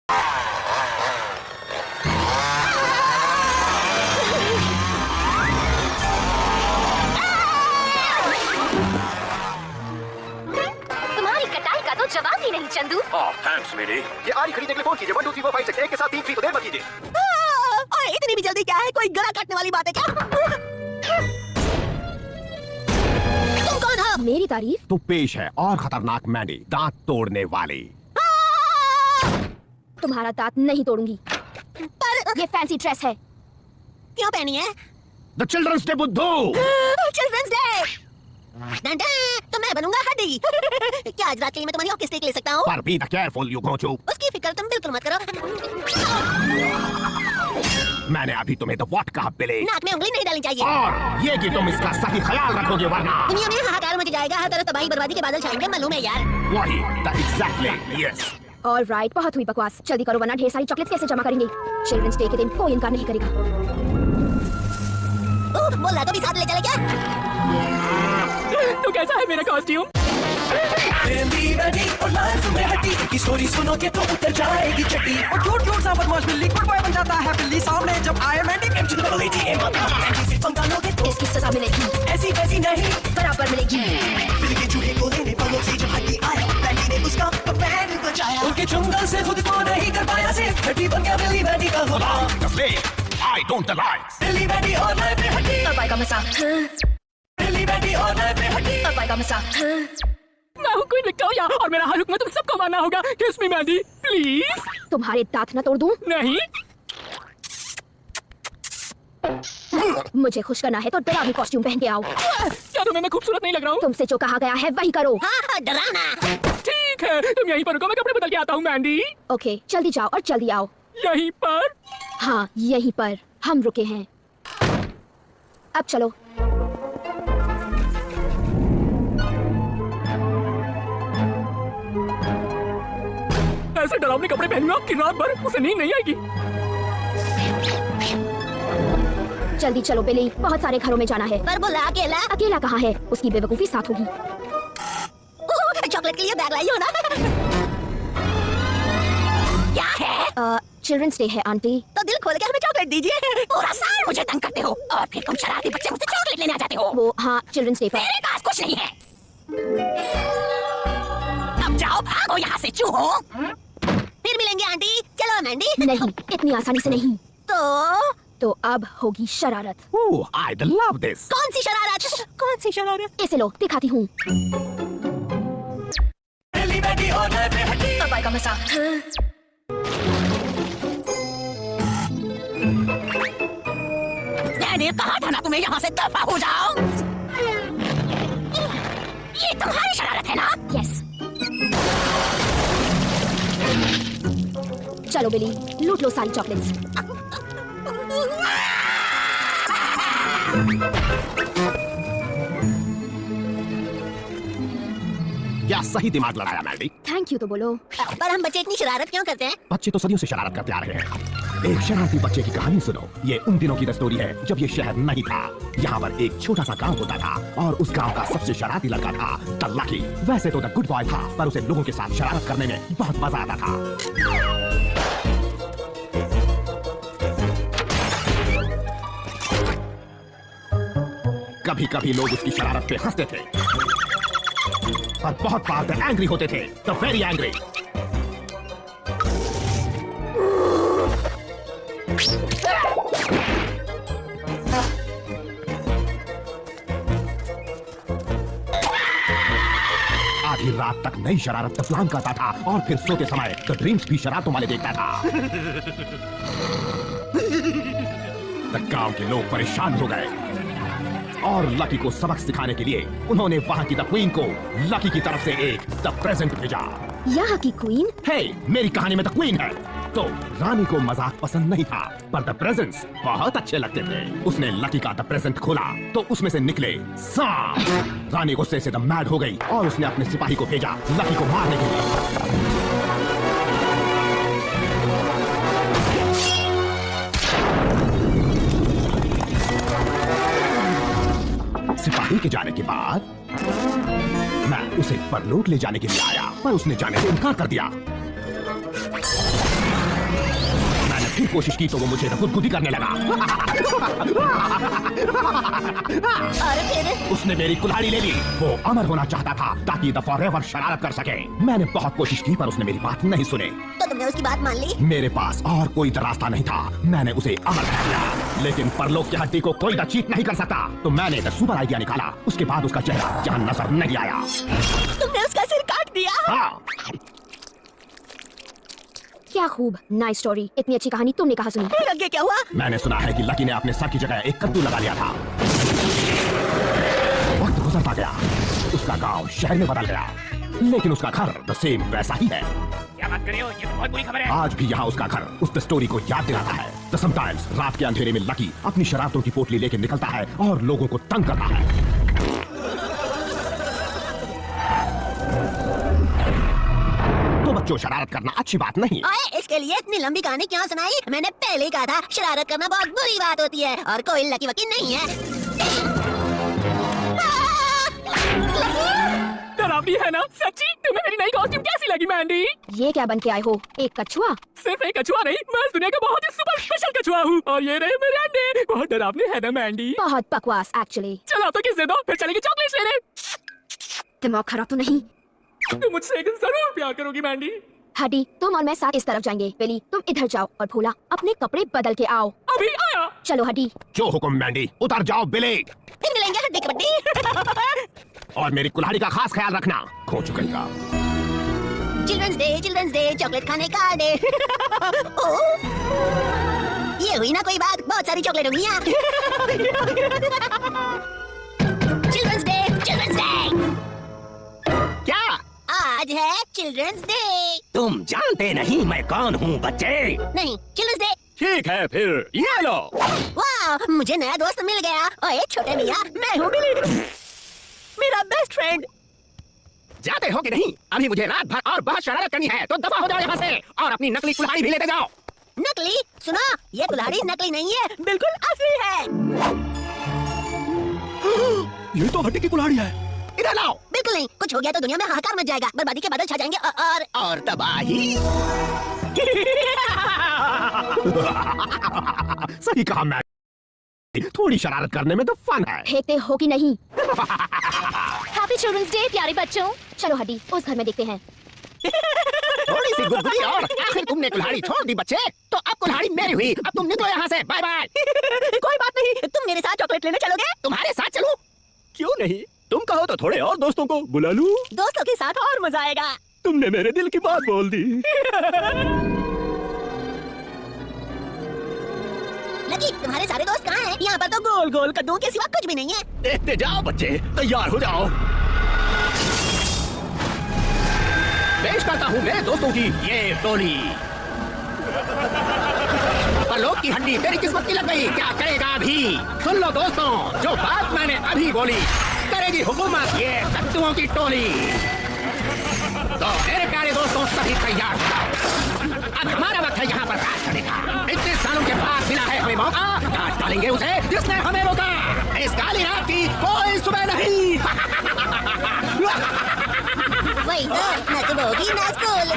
तुम्हारी कटाई का तो जवाब ही नहीं चंदू। थैंक्स मेरी। ये आरी खरीदने के लिए फोन कीजिए 1 2 3 4 5 6 1 के साथ 3 फ्री, तो देर मत कीजिए। और इतनी भी जल्दी क्या है? कोई गला काटने वाली बात है क्या? तुम कौन हो? मेरी तारीफ। तो पेश है और खतरनाक मैंडी, दांत तोड़ने वाली। तुम्हारा दांत नहीं तोड़ूंगी। पर ये फैंसी ड्रेस है। क्यों पहनी है? द चिल्ड्रंस डे बुद्धू। Children's day. तो मैं बनूंगा हड्डी। क्या आज रात के लिए मैं तुम्हारी हॉकी स्टिक ले सकता हूँ? पर be the careful you Gochu. उसकी फिक्र तुम बिल्कुल मत करो। मैंने अभी तुम्हें द व्हाट कहा बिली। नाक में उंगली नहीं डालनी चाहिए। और ये कि तुम इसका सही ख्याल रखोगे वरना दुनिया में हाहाकार मच जाएगा, हर तरफ तबाही बर्बादी के बादल छाएंगे, मालूम है यार। वही the exactly yes. All right, बहुत हुई बकवास। जल्दी करो वरना ढेर सारी चॉकलेट्स कैसे जमा करेंगे? चिल्ड्रंस डे के दिन कोई इनकार नहीं करेगा। बोल रहा तो भी साथ ले चले क्या? तो कैसा है मेरा कॉस्ट्यूम? और लाइफ में हड्डी की स्टोरी सुनोगे तो उतर जाएगी चड्डी। और क्यूट सा बदमाश बिल्ली गुड बॉय बन जाता है बिल्ली सामने जब आए मैंडी इसकी सजा मिलेगी, ऐसी वैसी नहीं बराबर मिलेगी। बिल्ली के चूहे को लेने वालों से जब हड्डी आया मैंडी ने उसका पैर बचाया। उनके चुंगल से खुद को नहीं कर पाया से हड्डी बन गया बिल्ली मैंडी का गुलाम। I don't lie. बिल्ली मैंडी और लाइफ में हड्डी। अब आएगा मजा, बिल्ली मैंडी और लाइफ में हड्डी। अब आएगा मजा। मैं हूँ क्वीन विक्टोरिया और मेरा हर हुक्म तुम सबको मानना होगा। किस मी मैंडी प्लीज। तुम्हारे दांत न तोड़ दूं? नहीं। मुझे खुश करना है तो डरावनी कॉस्ट्यूम पहन के आओ। क्या तुम्हें मैं खूबसूरत नहीं लग रहा हूँ? तुमसे जो कहा गया है वही करो। हाँ, डराना। ठीक है, तुम यहीं पर रुको, मैं कपड़े बदल के आता हूँ मैंडी। ओके, जल्दी जाओ और जल्दी आओ। यहीं पर? हाँ, यहीं पर हम रुके हैं। अब चलो। ऐसे डरावने कपड़े पहनूंगा कि रात भर उसे नींद नहीं आएगी। जल्दी चलो बिली, बहुत सारे घरों में जाना है। पर बोला अकेला। अकेला कहाँ है? उसकी बेवकूफी साथ होगी। चॉकलेट के लिए बैग लाई हो ना? क्या है? चिल्ड्रंस डे है आंटी। तो दिल खोल के हमें चॉकलेट दीजिए। पूरा साल मुझे तंग करते हो और फिर तुम शरारती बच्चे मुझसे चॉकलेट लेने आ जाते हो। वो हाँ, चिल्ड्रंस डे पर। मेरे पास कुछ नहीं है। अब जाओ, भागो यहाँ से चूहो। फिर मिलेंगे आंटी। चलो मैंडी। नहीं, इतनी आसानी से नहीं। तो अब होगी शरारत। Oh, I love this. कौन सी शरारत? कौन सी शरारत? इसे लो, दिखाती हूँ। बिल्ली मैंडी और लाइफ में हड्डी। अब आएगा मजा। मैंने कहा था ना तुम्हें यहाँ से दफा हो जाओ। ये तुम्हारी शरारत है ना? यस। चलो बिली, लूट लो सारी चॉकलेट्स। क्या सही दिमाग लड़ाया मैंडी। थैंक यू तो बोलो। पर हम बच्चे इतनी शरारत क्यों करते हैं? बच्चे तो सदियों से शरारत करते आ रहे हैं। एक शरारती बच्चे की कहानी सुनो। ये उन दिनों की स्टोरी है जब ये शहर नहीं था। यहाँ पर एक छोटा सा गांव होता था और उस गांव का सबसे शरारती लड़का था द लकी। वैसे तो द गुड बॉय था, पर उसे लोगों के साथ शरारत करने में बहुत मजा आता था। कभी कभी लोग उसकी शरारत पे हंसते थे, पर बहुत बार द एंग्री होते थे, द वेरी एंग्री। आधी रात तक नई शरारत द प्लान करता था और फिर सोते समय द ड्रीम्स भी शरारतों वाले देखता था। द गांव के लोग परेशान हो गए और लकी को सबक सिखाने के लिए उन्होंने वहां की द क्वीन को लकी की तरफ से एक द प्रेजेंट भेजा। यहाँ की क्वीन? हे, मेरी कहानी में द क्वीन है। तो रानी को मजाक पसंद नहीं था, पर द प्रेजेंट्स बहुत अच्छे लगते थे। उसने लकी का द प्रेजेंट खोला तो उसमें से निकले सांप। रानी गुस्से से द मैड हो गई और उसने अपने सिपाही को भेजा लकी को मारने के लिए। सिपाही के जाने के बाद मैं उसे परलोक ले जाने के लिए आया, पर उसने जाने से इनकार कर दिया। मैंने फिर कोशिश की तो वो मुझे गुदगुदी करने लगा। और फिर उसने मेरी कुल्हाड़ी ले ली। वो अमर होना चाहता था ताकि द फॉरएवर शरारत कर सके। मैंने बहुत कोशिश की पर उसने मेरी बात नहीं सुने। तो तुमने उसकी बात मान ली? मेरे पास और कोई रास्ता नहीं था। मैंने उसे अमर बना दिया। लेकिन परलोक की हड्डी को कोई द चीट नहीं कर सकता। तो मैंने द सुपर आइडिया निकाला। उसके बाद उसका चेहरा जहाँ नजर नहीं आया। तुमने उसका सिर काट दिया? हाँ। क्या खूब, नाइस स्टोरी। इतनी अच्छी कहानी तुमने कहाँ सुनी? फिर आगे क्या हुआ? मैंने सुना है कि लकी ने अपने सर की जगह एक कद्दू लगा लिया था। वक्त गुजरता गया, उसका गांव शहर में बदल गया, लेकिन उसका घर द सेम वैसा ही है। क्या बात कर रहे हो? ये तो बहुत बुरी खबर है। आज भी यहाँ उसका घर उस स्टोरी को याद दिलाता है। तो समटाइम्स रात के अंधेरे में लकी अपनी शरारतों की पोटली लेकर निकलता है और लोगों को तंग करता है। तो बच्चों, शरारत करना अच्छी बात नहीं। ओए, इसके लिए इतनी लंबी कहानी क्यों सुनाई? मैंने पहले ही कहा था शरारत करना बहुत बुरी बात होती है और कोई लकी वकी नहीं है। डरावनी है ना? सच्ची? तुम्हें मेरी नई कॉस्ट्यूम कैसी लगी मैंडी? ये क्या बन के आए हो? एक कछुआ? सिर्फ एक कछुआ नहीं, मैं इस दुनिया का बहुत ही सुपर स्पेशल कछुआ हूँ। और ये रहे मेरे अंडे। बहुत डरावनी है ना मैंडी? बहुत बकवास एक्चुअली। चलो तो किस दे दो, फिर चलेगी चॉकलेट लेने। दिमाग खराब तो नहीं? तुम मुझसे एक दिन जरूर प्यार करोगी मैंडी। हड्डी, तुम और मैं साथ इस तरफ जाएंगे। बिली, तुम इधर जाओ और भोला अपने कपड़े बदल के आओ। अभी आया। चलो हड्डी। जो हुक्म मैंडी, उतर जाओ बिली। फिर मिलेंगे हड्डी कबड्डी। और मेरी कुल्हाड़ी का खास ख्याल रखना। खो चुकेगा। चिल्ड्रंस डे, चॉकलेट खाने का डे। ये हुई ना कोई बात, बहुत सारी चॉकलेट होंगी यहाँ। Children's day. क्या? आज है चिल्ड्रंस डे। तुम जानते नहीं मैं कौन हूँ बच्चे? नहीं, चिल्ड्रंस डे। ठीक है फिर ये लो। वाह, मुझे नया दोस्त मिल गया। ओए छोटे भैया, मैं हूँ बिली, मेरा बेस्ट फ्रेंड। जाते हो कि नहीं? अभी मुझे रात भर और बहुत शरारत करनी है, तो दफा हो जाओ यहाँ से और अपनी नकली कुल्हाड़ी भी लेते जाओ। नकली? सुनो, ये कुल्हाड़ी नकली नहीं है, बिल्कुल असली है। ये तो हड्डी की कुल्हाड़ी है। इधर लाओ। बिल्कुल नहीं, कुछ हो गया तो दुनिया में हाहाकार मच जाएगा, बर्बादी के बादल छा जाएंगे और तबाही। सही कहा मैं। थोड़ी शरारत करने में तो फन है। फेंकते हो कि नहीं? हैप्पी चिल्ड्रंस डे प्यारे बच्चों। चलो हड्डी, उस घर में देखते हैं। थोड़ी सी गुदगुदी और आखिर तुमने कुल्हाड़ी छोड़ दी बच्चे। तो अब कुल्हाड़ी मेरी हुई। अब तुम निकलो यहाँ से। Bye bye. कोई बात नहीं, तुम मेरे साथ चॉकलेट लेने चलोगे? तुम्हारे साथ चलूं? क्यों नहीं? तुम कहो तो थोड़े और दोस्तों को बुला लूं। दोस्तों के साथ और मजा आएगा। तुमने मेरे दिल की बात बोल दी। लकी, तुम्हारे सारे दोस्त कहाँ हैं? यहाँ पर तो गोल गोल कद्दू के सिवा कुछ भी नहीं है। देखते जाओ बच्चे, तैयार हो जाओ। पेश करता हूँ मेरे दोस्तों की ये टोली। परलोक की हड्डी तेरी किस्मत की लग गई, क्या करेगा अभी? सुन लो दोस्तों, जो बात मैंने अभी बोली करेगी हुकूमत ये कद्दुओं की टोली। तो मेरे प्यारे दोस्तों, सभी तैयार हो जाओ। अब हमारा वक्त है यहाँ पर राज करने का। इतने सालों के बाद मिला है हमें मौका, काट डालेंगे उसे जिसने हमें रोका। इस काली रात की कोई सुबह नहीं। वही तो, न सुबह होगी न स्कूल।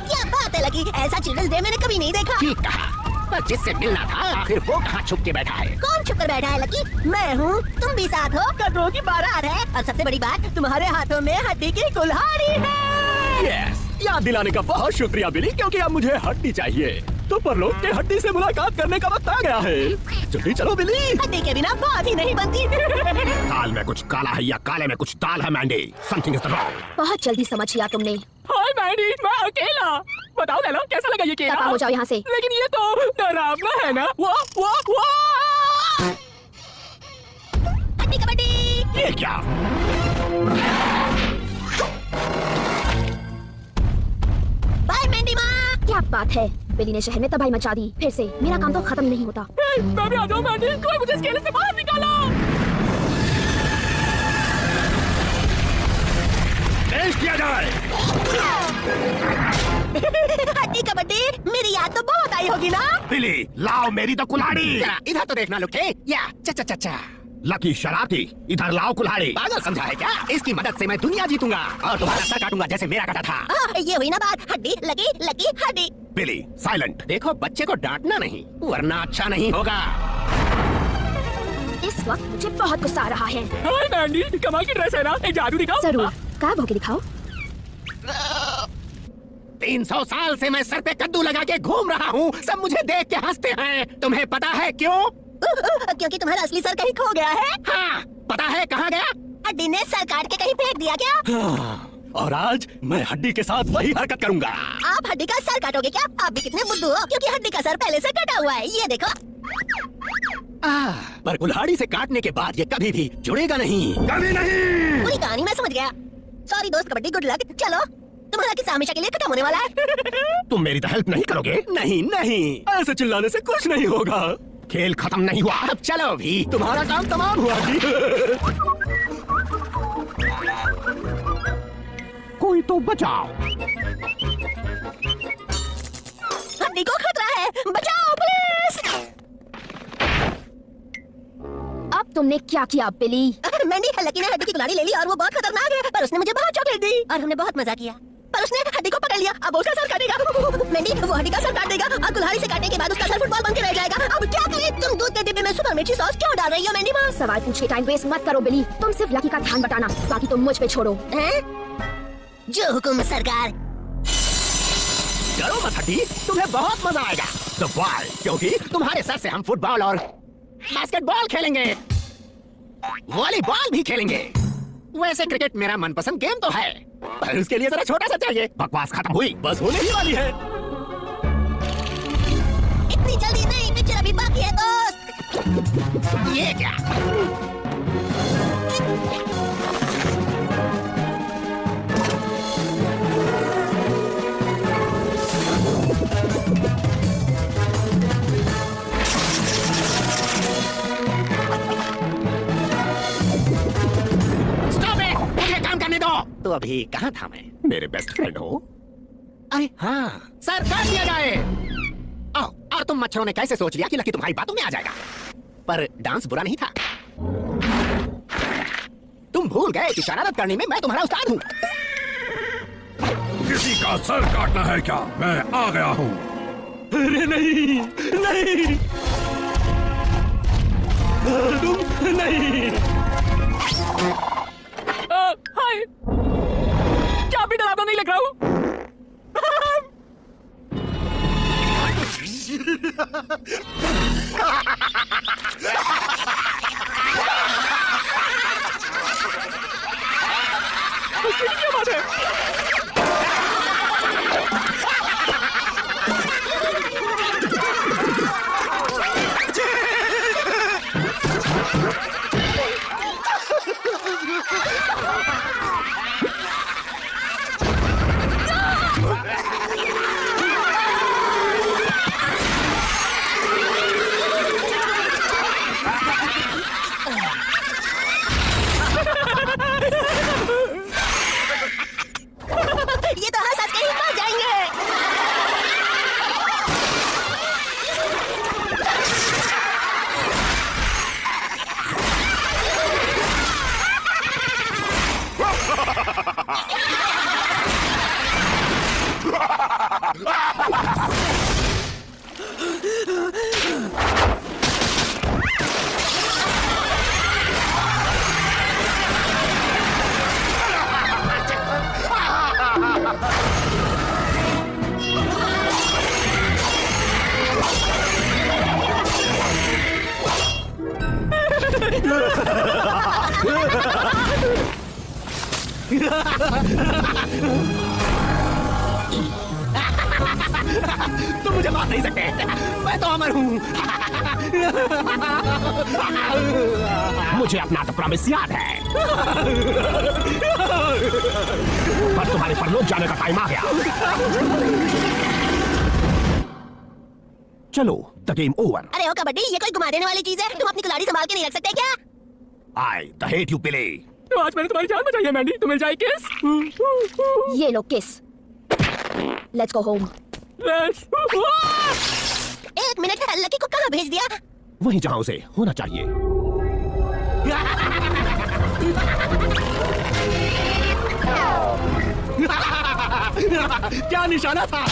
क्या बात है लकी, ऐसा चिल्ड्रंस डे मैंने कभी नहीं देखा। ठीक कहा, पर जिससे मिलना था आखिर वो कहाँ छुप के बैठा है? कौन छुप कर बैठा है लकी? मैं हूँ, तुम भी साथ हो। कद्दुओं की बारात है और सबसे बड़ी बात, तुम्हारे हाथों में हड्डी की कुल्हाड़ी है। यस, याद दिलाने का बहुत शुक्रिया बिली, क्योंकि अब मुझे हड्डी चाहिए। तो परलोक के हड्डी से मुलाकात करने का वक्त आ गया है। जल्दी चलो बिली। हड्डी के बिना बात ही नहीं बनती। दाल में कुछ काला है या काले में कुछ दाल है मैंडी। Something is wrong. बहुत जल्दी समझ लिया तुमने। हाय मैंडी, मैं अकेला। बताओ नैला, कैसा लगा ये केला? दफा हो जाओ यहाँ से। लेकिन ये तो डरावना है ना? वाह! हड्डी कबड्डी। ये क्या? बाय मैंडी माँ। क्या बात है, बिली ने शहर में तबाही मचा दी। फिर से मेरा काम तो खत्म ही नहीं होता। मैं भी आ जाऊँ मैंडी, कोई मुझे इस केले से बाहर निकालो। पेश किया जाए। हड्डी पुरानी कबड्डी, मेरी याद तो बहुत आई होगी ना? बिली, लाओ मेरी तो कुल्हाड़ी। जरा इधर तो देखना लुके। या चा चा चा। लकी शरारती, इधर लाओ कुल्हाड़ी। पागल समझा है क्या? इसकी मदद से मैं दुनिया जीतूंगा और तुम्हारा सर काटूंगा जैसे मेरा कटा था। ये हुई ना बात, हड्डी लगी लकी हड्डी। बिली, साइलेंट। देखो बच्चे को डांटना नहीं, वरना अच्छा नहीं होगा। इस वक्त मुझे बहुत गुस्सा आ रहा है। हाय मैंडी, कमाल की ड्रेस है ना? एक जादू दिखाओ। जरूर, काब होके दिखाओ। 300 साल से मैं सर पे कद्दू लगा के घूम रहा हूँ, सब मुझे देख के हंसते हैं। तुम्हें पता है क्यों? क्योंकि तुम्हारा असली सर कहीं खो गया है। हाँ, पता है कहाँ गया? हड्डी ने सर काट के कहीं फेंक दिया क्या? हाँ, और आज मैं हड्डी के साथ वही हरकत करूंगा। आप हड्डी का सर काटोगे क्या? आप भी कितने बुद्धू हो, क्योंकि हड्डी का सर पहले से कटा हुआ है। ये देखो। पर कुल्हाड़ी से काटने के बाद ये कभी भी जुड़ेगा नहीं। कभी नहीं। पूरी कहानी मैं समझ गया। सॉरी दोस्त कबड्डी, गुड लक। चलो, तुम्हारा किस्सा हमेशा के लिए खत्म होने वाला है। तुम मेरी तो हेल्प नहीं करोगे? नहीं नहीं, ऐसे चिल्लाने से कुछ नहीं होगा। खेल खत्म नहीं हुआ। अब चलो भी, तुम्हारा काम तमाम हुआ भी। कोई तो बचाओ। हड्डी को खतरा है, बचाओ प्लीज। अब तुमने क्या किया बिली? मैंने लकी ने हड्डी की कुल्हाड़ी ले ली और वो बहुत खतरनाक है, पर उसने मुझे बहुत चॉकलेट दी और हमने बहुत मजा किया। पर उसने हड्डी को पकड़ लिया, अब उसका सर काटेगा। मैंडी वो हड्डी का सर काट देगा और कुल्हाड़ी से काटने के बाद उसका सर फुटबॉल बन के रह जाएगा। अब क्या करें? तुम दूध के डिब्बे में सुपर मिर्ची सॉस क्यों डाल रही हो मैंडी माँ? सवाल पूछ के टाइम वेस्ट मत करो बिली। तुम सिर्फ लकी का ध्यान बटाना, बाकी तुम मुझ पे छोड़ो। जो हुकुम सरकार। डरो मत हड्डी, तुम्हें बहुत मजा आएगा। तो वाई, क्योंकि तुम्हारे सर से हम फुटबॉल और बास्केटबॉल खेलेंगे, वॉलीबॉल भी खेलेंगे। वैसे क्रिकेट मेरा मनपसंद गेम तो है, पर उसके लिए जरा छोटा सा चाहिए। बकवास खत्म हुई, बस होने ही वाली है। इतनी जल्दी नहीं, पिक्चर अभी बाकी है दोस्त। ये क्या? तो अभी कहाँ था मैं? मेरे बेस्ट फ्रेंड हो। अरे हाँ, सर काट दिया जाए। और तुम मच्छरों ने कैसे सोच लिया कि लकी तुम्हारी बातों में आ जाएगा? पर डांस बुरा नहीं था। तुम भूल गए कि शरारत करने में मैं तुम्हारा उस्ताद हूँ। किसी का सर काटना है क्या? मैं आ गया हूँ। अरे नहीं नहीं, तुम नहीं। हाय, क्या भी डरावना नहीं लग रहा हूँ? क्या बात है? ये तो हंस-हंस के ही मर जाएंगे। तुम मुझे मार नहीं सकते, मैं तो अमर हूँ। मुझे अपना तो प्रॉमिस याद है, पर तुम्हारे परलोक जाने का टाइम आ गया। चलो, द गेम ओवर। अरे ओ कबड्डी, ये कोई घुमा देने वाली चीज है? तुम अपनी कुल्हाड़ी संभाल के नहीं रख सकते क्या? आई द हेट यू बिली। तो आज मैंने तुम्हारी जान बचाई है मैंडी, तो मिल जाए किस? ये लो किस। Let's go home. बस। एक मिनट, लकी को कहाँ भेज दिया? वहीं जहां उसे होना चाहिए। क्या निशाना था?